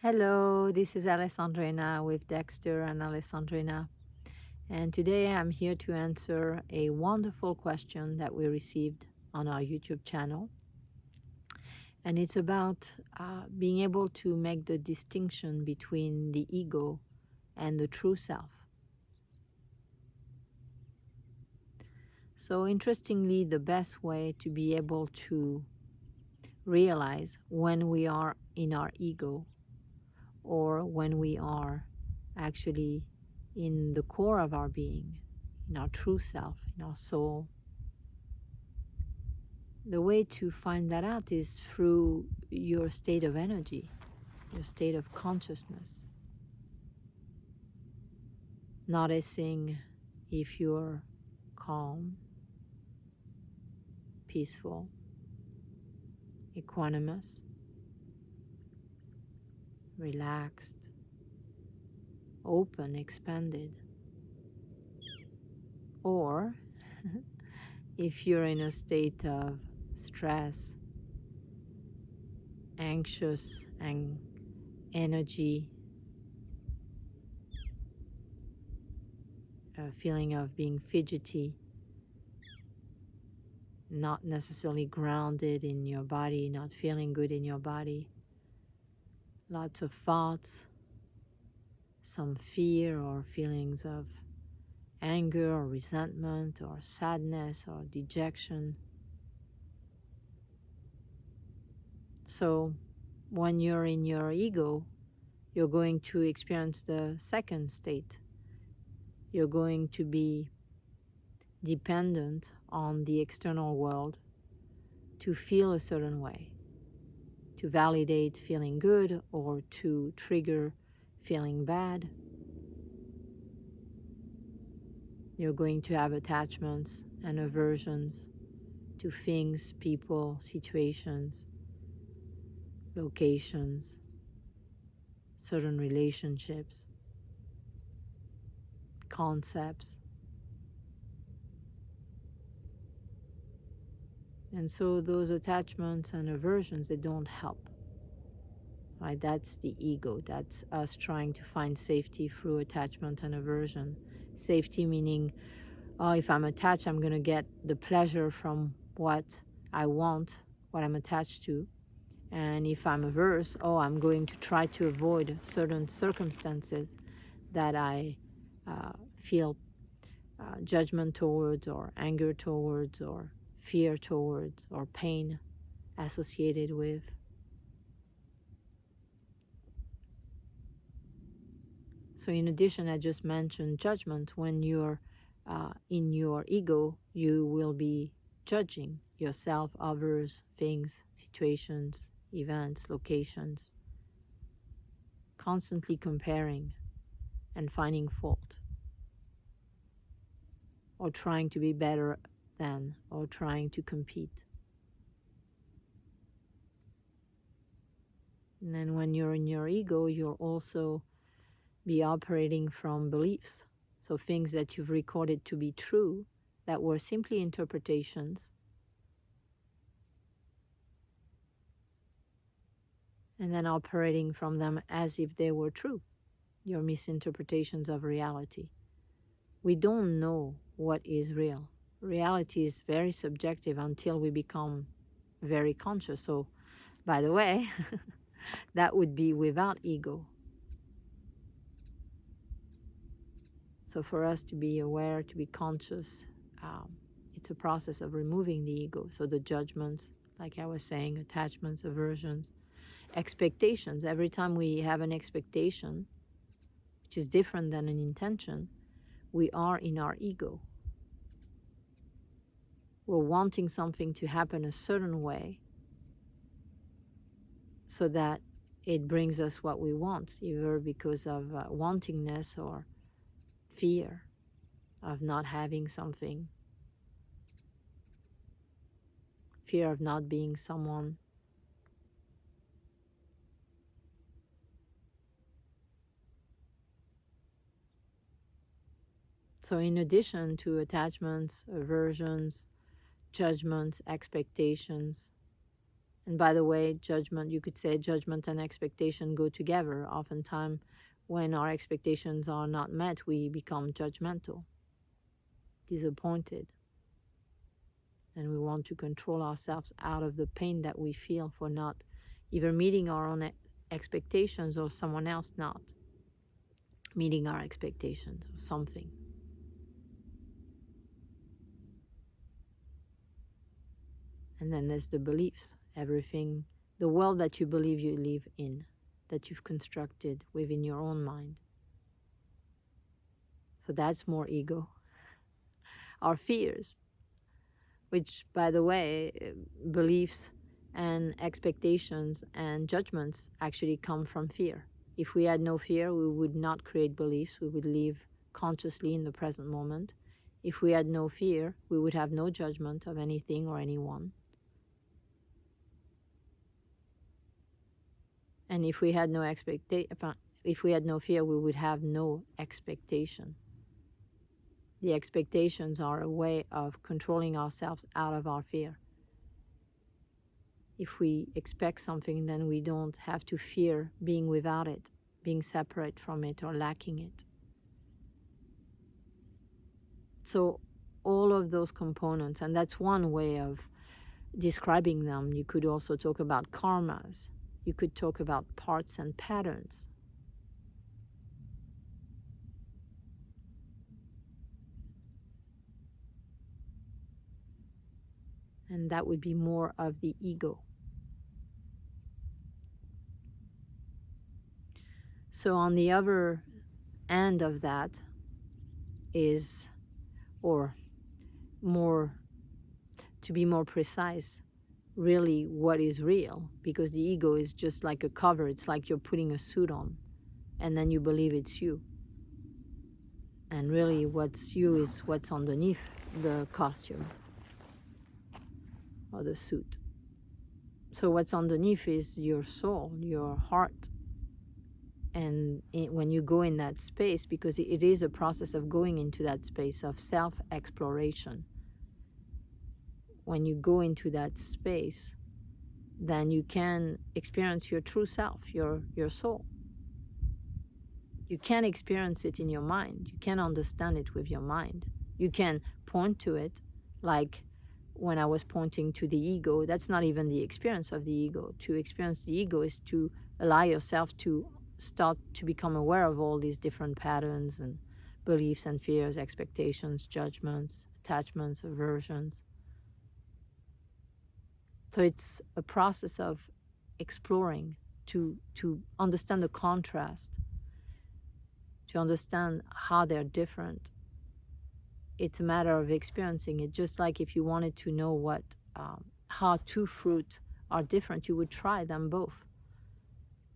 Hello, this is Alessandrina with Dexter and Alessandrina. And today I'm here to answer a wonderful question that we received on our YouTube channel. And it's about being able to make the distinction between the ego and the true self. So, interestingly, the best way to be able to realize when we are in our ego or when we are actually in the core of our being, in our true self, in our soul. The way to find that out is through your state of energy, your state of consciousness. Noticing if you're calm, peaceful, equanimous, relaxed, open, expanded, or if you're in a state of stress, anxious, and energy, a feeling of being fidgety, not necessarily grounded in your body, not feeling good in your body, lots of thoughts, some fear or feelings of anger or resentment or sadness or dejection. So when you're in your ego, you're going to experience the second state. You're going to be dependent on the external world to feel a certain way, to validate feeling good or to trigger feeling bad. You're going to have attachments and aversions to things, people, situations, locations, certain relationships, concepts. And so those attachments and aversions, they don't help. Right? That's the ego. That's us trying to find safety through attachment and aversion. Safety meaning, oh, if I'm attached, I'm going to get the pleasure from what I want, what I'm attached to. And if I'm averse, oh, I'm going to try to avoid certain circumstances that I feel judgment towards, or anger towards, or fear towards, or pain associated with. So in addition, I just mentioned judgment. When you're in your ego, you will be judging yourself, others, things, situations, events, locations, constantly comparing and finding fault, or trying to be better than, or trying to compete. And then when you're in your ego, you'll also be operating from beliefs. So things that you've recorded to be true that were simply interpretations, and then operating from them as if they were true, your misinterpretations of reality. We don't know what is real. Reality is very subjective until we become very conscious. So, by the way, that would be without ego. So for us to be aware, to be conscious, it's a process of removing the ego. So the judgments, like I was saying, attachments, aversions, expectations. Every time we have an expectation, which is different than an intention, we are in our ego. We're wanting something to happen a certain way so that it brings us what we want, either because of wantingness or fear of not having something, fear of not being someone. So in addition to attachments, aversions, judgments, expectations, And by the way, judgment, you could say judgment and expectation go together. Oftentimes, when our expectations are not met, we become judgmental, disappointed, and we want to control ourselves out of the pain that we feel for not either meeting our own expectations or someone else not meeting our expectations or something. And then there's the beliefs, everything, the world that you believe you live in, that you've constructed within your own mind. So that's more ego. Our fears, which, by the way, beliefs and expectations and judgments actually come from fear. If we had no fear, we would not create beliefs. We would live consciously in the present moment. If we had no fear, we would have no judgment of anything or anyone. And if we had no if we had no fear, we would have no expectation. The expectations are a way of controlling ourselves out of our fear. If we expect something, then we don't have to fear being without it, being separate from it, or lacking it. So all of those components, and that's one way of describing them. You could also talk about karmas. You could talk about parts and patterns. And that would be more of the ego. So on the other end of that is, or more, to be more precise, really what is real, because the ego is just like a cover. It's like you're putting a suit on and then you believe it's you. And really what's you is what's underneath the costume or the suit. So what's underneath is your soul, your heart. And when you go in that space, because it is a process of going into that space of self-exploration, when you go into that space, then you can experience your true self, your soul. You can experience it in your mind. You can understand it with your mind. You can point to it, like when I was pointing to the ego. That's not even the experience of the ego. To experience the ego is to allow yourself to start to become aware of all these different patterns and beliefs and fears, expectations, judgments, attachments, aversions. So it's a process of exploring to understand the contrast, to understand how they're different. It's a matter of experiencing it. Just like if you wanted to know how two fruits are different, you would try them both.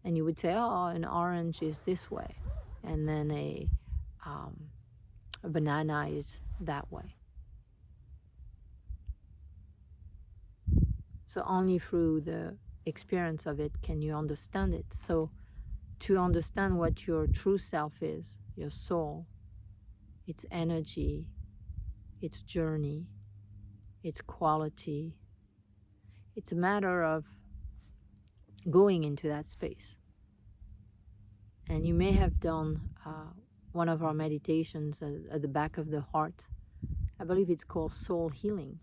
And you would say, oh, an orange is this way, and then a banana is that way. So only through the experience of it can you understand it. So to understand what your true self is, your soul, its energy, its journey, its quality, it's a matter of going into that space. And you may have done one of our meditations at the back of the heart. I believe it's called soul healing,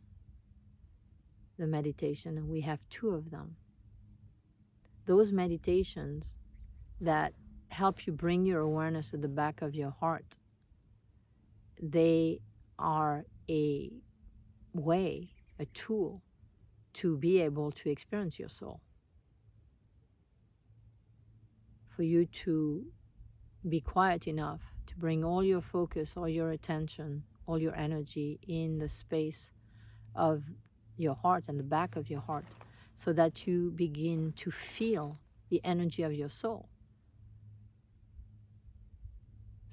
the meditation, and we have two of them. Those meditations that help you bring your awareness at the back of your heart, they are a way, a tool to be able to experience your soul. For you to be quiet enough to bring all your focus, all your attention, all your energy in the space of your heart and the back of your heart, so that you begin to feel the energy of your soul,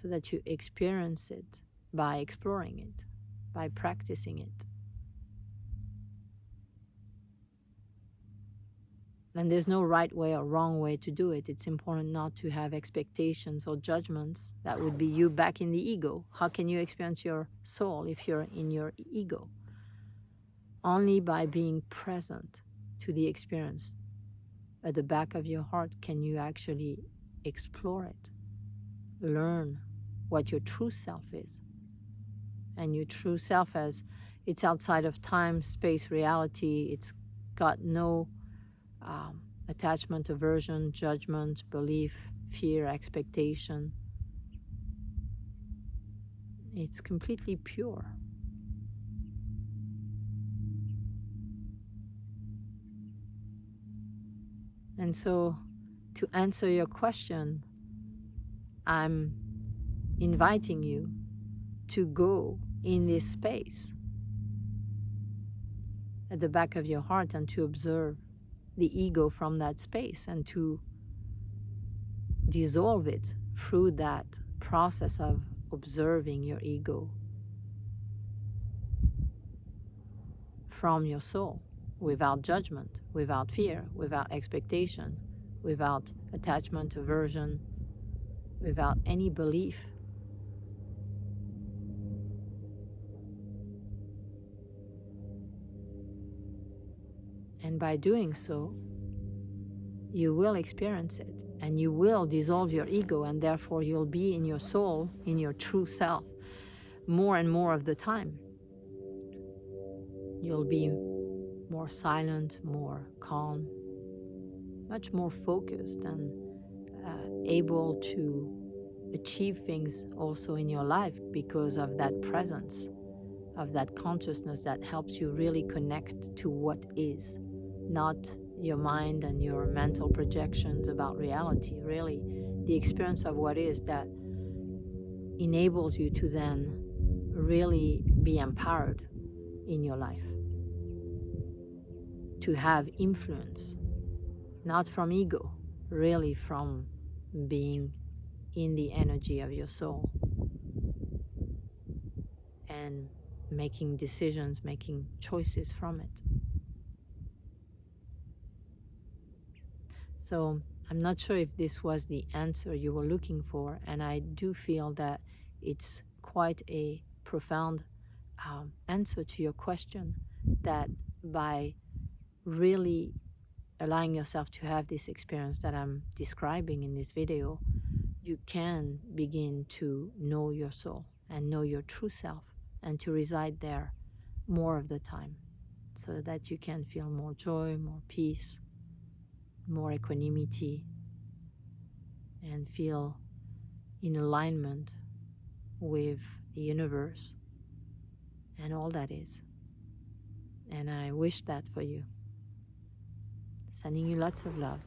so that you experience it by exploring it, by practicing it. And there's no right way or wrong way to do it. It's important not to have expectations or judgments. That would be you back in the ego. How can you experience your soul if you're in your ego? Only by being present to the experience. At the back of your heart, can you actually explore it? Learn what your true self is. And your true self, as it's outside of time, space, reality, it's got no attachment, aversion, judgment, belief, fear, expectation. It's completely pure. And so, to answer your question, I'm inviting you to go in this space at the back of your heart and to observe the ego from that space and to dissolve it through that process of observing your ego from your soul, without judgment, without fear, without expectation, without attachment, aversion, without any belief. And by doing so, you will experience it, and you will dissolve your ego, and therefore you'll be in your soul, in your true self, more and more of the time. You'll be more silent, more calm, much more focused, and able to achieve things also in your life because of that presence, of that consciousness that helps you really connect to what is, not your mind and your mental projections about reality. Really, the experience of what is that enables you to then really be empowered in your life, to have influence, not from ego, really from being in the energy of your soul and making decisions, making choices from it. So I'm not sure if this was the answer you were looking for, and I do feel that it's quite a profound answer to your question, that by really allowing yourself to have this experience that I'm describing in this video, you can begin to know your soul and know your true self and to reside there more of the time, so that you can feel more joy, more peace, more equanimity, and feel in alignment with the universe and all that is. And I wish that for you. Sending you lots of love.